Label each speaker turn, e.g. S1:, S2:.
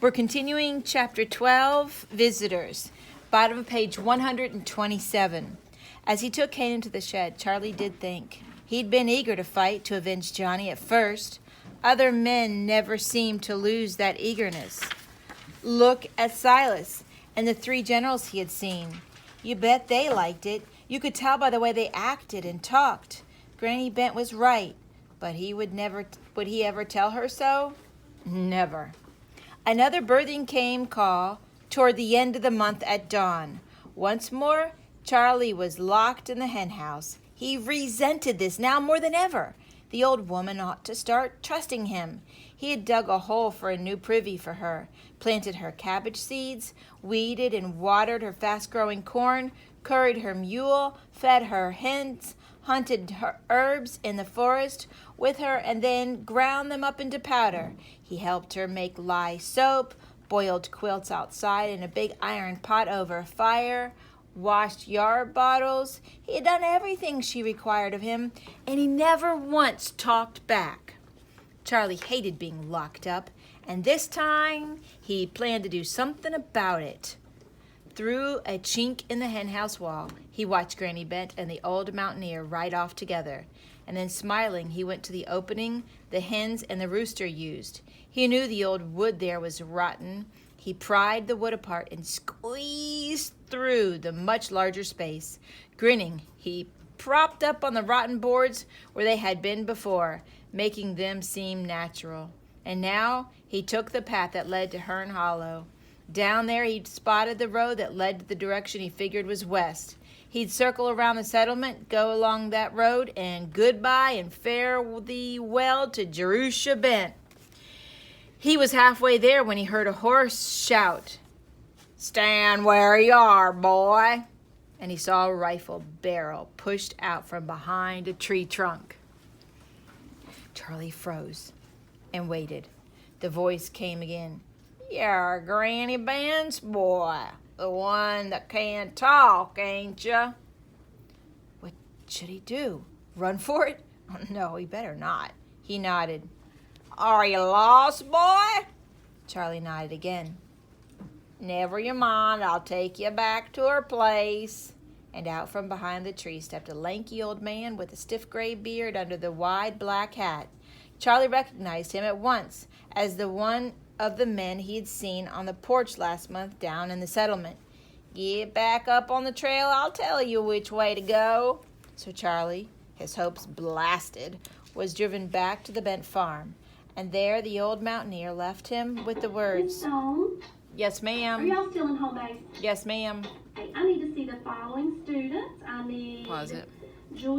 S1: We're continuing Chapter 12, Visitors, bottom of page 127. As he took Kane into the shed, Charley did think. He'd been eager to fight to avenge Johnny at first. Other men never seemed to lose that eagerness. Look at Silas and the three generals he had seen. You bet they liked it. You could tell by the way they acted and talked. Granny Bent was right, but would he ever tell her so? Never. Another birthing came call toward the end of the month at dawn. Once more, Charley was locked in the hen house. He resented this now more than ever. The old woman ought to start trusting him. He had dug a hole for a new privy for her, planted her cabbage seeds, weeded and watered her fast-growing corn, curried her mule, fed her hens, hunted her herbs in the forest with her, and then ground them up into powder. He helped her make lye soap, boiled quilts outside in a big iron pot over a fire, washed yard bottles. He had done everything she required of him, and he never once talked back. Charley hated being locked up, and this time he planned to do something about it. Through a chink in the henhouse wall, he watched Granny Bent and the old mountaineer ride off together, and then smiling, he went to the opening the hens and the rooster used. He knew the old wood there was rotten. He pried the wood apart and squeezed through the much larger space. Grinning, he propped up on the rotten boards where they had been before, making them seem natural. And now he took the path that led to Hern Hollow. Down there he'd spotted the road that led to the direction he figured was west. He'd circle around the settlement, go along that road, and goodbye and fare thee well to Jerusha Bent. He was halfway there when he heard a horse shout, "Stand where you are, boy!" And he saw a rifle barrel pushed out from behind a tree trunk. Charley froze and waited. The voice came again. "You're Granny Bent's boy, the one that can't talk, ain't you?" What should he do? Run for it? Oh, no, he better not. He nodded. "Are you lost, boy?" Charley nodded again. "Never you mind, I'll take you back to her place." And out from behind the tree stepped a lanky old man with a stiff gray beard under the wide black hat. Charley recognized him at once as the one of the men he had seen on the porch last month down in the settlement. "Get back up on the trail, I'll tell you which way to go." So Charley, his hopes blasted, was driven back to the Bent farm. And there the old mountaineer left him with the words, "Yes, ma'am."
S2: Are y'all still in home base?
S1: "Yes, ma'am."
S2: Hey, I need to see the following students. I need
S1: Pause it.
S2: Julia.